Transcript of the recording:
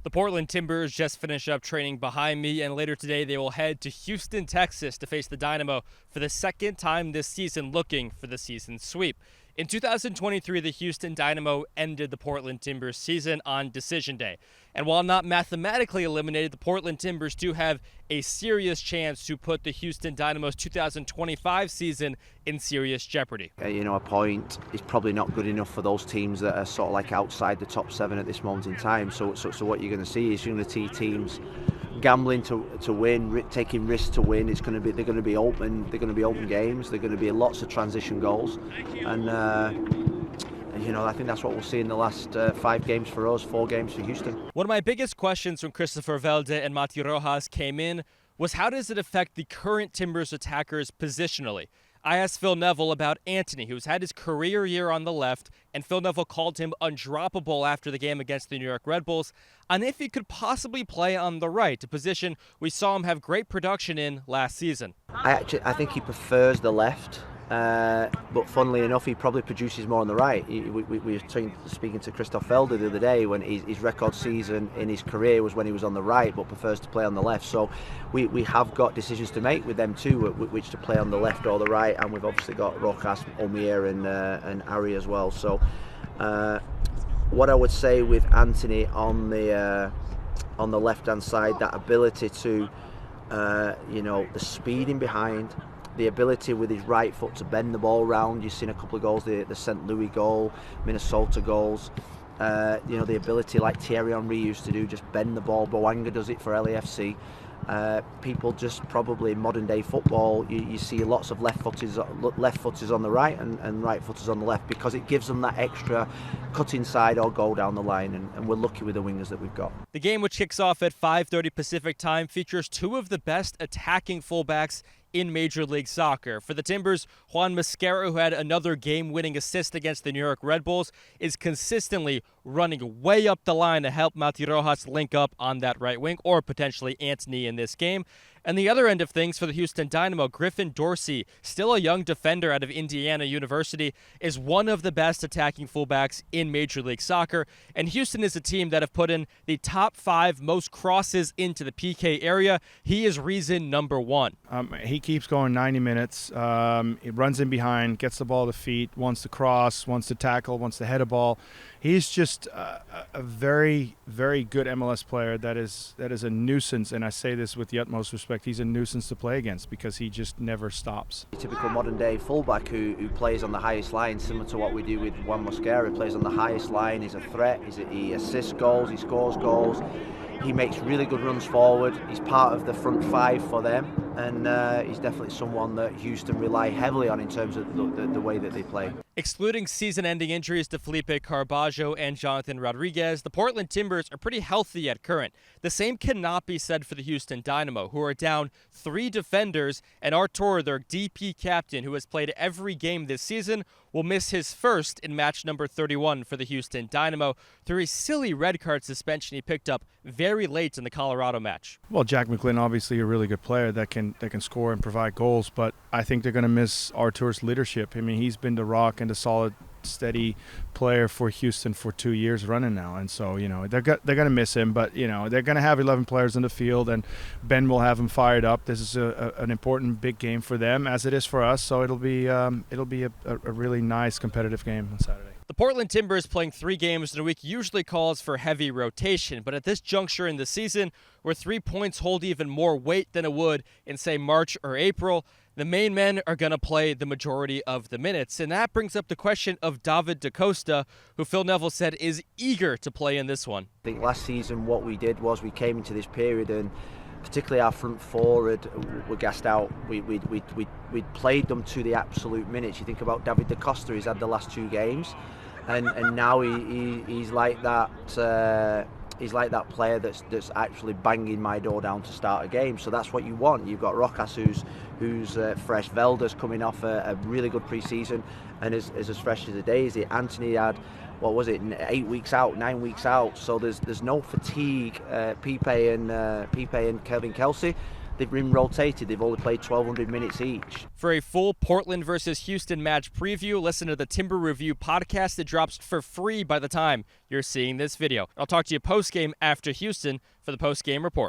The Portland Timbers just finished up training behind me, and later today they will head to Houston, Texas to face the Dynamo for the second time this season, looking for the season sweep. In 2023, the Houston Dynamo ended the Portland Timbers season on Decision Day. And while not mathematically eliminated, the Portland Timbers do have a serious chance to put the Houston Dynamo's 2025 season in serious jeopardy. A point is probably not good enough for those teams that are sort of like outside the top seven at this moment in time. So what you're going to see is you're going to see teams gambling to win, taking risks to win. They're going to be open games. They're going to be lots of transition goals, and I think that's what we'll see in the last 5 games for us, 4 games for Houston. One of my biggest questions when Christopher Velde and Mati Rojas came in was, how does it affect the current Timbers attackers positionally? I asked Phil Neville about Antony, who's had his career year on the left, and Phil Neville called him undroppable after the game against the New York Red Bulls, and if he could possibly play on the right, a position we saw him have great production in last season. I think he prefers the left. But funnily enough, he probably produces more on the right. We were speaking to Christoph Velde the other day when his record season in his career was when he was on the right, but prefers to play on the left. So we have got decisions to make with them too, which to play on the left or the right, and we've obviously got Rojas, Omier, and Ari as well. So what I would say with Antony on the left-hand side, that ability to, the speed in behind, the ability with his right foot to bend the ball round. You've seen a couple of goals, the St. Louis goal, Minnesota goals. The ability like Thierry Henry used to do, just bend the ball. Boanga does it for LAFC. People just probably in modern day football, you see lots of left footers on the right and right footers on the left, because it gives them that extra cut inside or go down the line, and we're lucky with the wingers that we've got. The game, which kicks off at 5:30 Pacific time, features 2 of the best attacking fullbacks in Major League Soccer. For the Timbers, Juan Mosquera, who had another game-winning assist against the New York Red Bulls, is consistently running way up the line to help Mati Rojas link up on that right wing, or potentially Antony in this game. And the other end of things for the Houston Dynamo, Griffin Dorsey, still a young defender out of Indiana University, is one of the best attacking fullbacks in Major League Soccer. And Houston is a team that have put in the top 5 most crosses into the PK area. He is reason number 1. He keeps going 90 minutes. He runs in behind, gets the ball to feet, wants to cross, wants to tackle, wants to head a ball. He's just a very, very good MLS player that is a nuisance, and I say this with the utmost respect. He's a nuisance to play against because he just never stops. A typical modern-day fullback who plays on the highest line, similar to what we do with Juan Mosquera. He plays on the highest line. He's a threat. He assists goals. He scores goals. He makes really good runs forward. He's part of the front 5 for them, and he's definitely someone that Houston rely heavily on in terms of the way that they play. Excluding season-ending injuries to Felipe Carbajo and Jonathan Rodriguez, the Portland Timbers are pretty healthy at current. The same cannot be said for the Houston Dynamo, who are down 3 defenders, and Artur, their DP captain, who has played every game this season, will miss his first in match number 31 for the Houston Dynamo through a silly red card suspension he picked up very late in the Colorado match. Well, Jack McGlynn, obviously a really good player that can score and provide goals, but I think they're going to miss Artur's leadership. I mean, he's been the rock and a solid, steady player for Houston for 2 years running now, and so they're going to miss him. But they're going to have 11 players in the field, and Ben will have them fired up. This is an important big game for them, as it is for us. So it'll be a really nice competitive game on Saturday. The Portland Timbers playing 3 games in a week usually calls for heavy rotation, but at this juncture in the season, where 3 points hold even more weight than it would in, say, March or April, the main men are going to play the majority of the minutes. And that brings up the question of David Da Costa, who Phil Neville said is eager to play in this one. I think last season what we did was we came into this period, and particularly our front forward were gassed out. We'd played them to the absolute minutes. You think about David Da Costa, he's had the last 2 games, and now he's like that. He's like that player that's actually banging my door down to start a game. So that's what you want. You've got Rojas, who's fresh. Velda's coming off a really good pre-season and is as fresh as a daisy. Antony had, 8 weeks out, 9 weeks out. So there's no fatigue. Pipe and Kevin Kelsey, they've been rotated. They've only played 1,200 minutes each. For a full Portland versus Houston match preview, listen to the Timber Review podcast that drops for free by the time you're seeing this video. I'll talk to you post-game after Houston for the post-game report.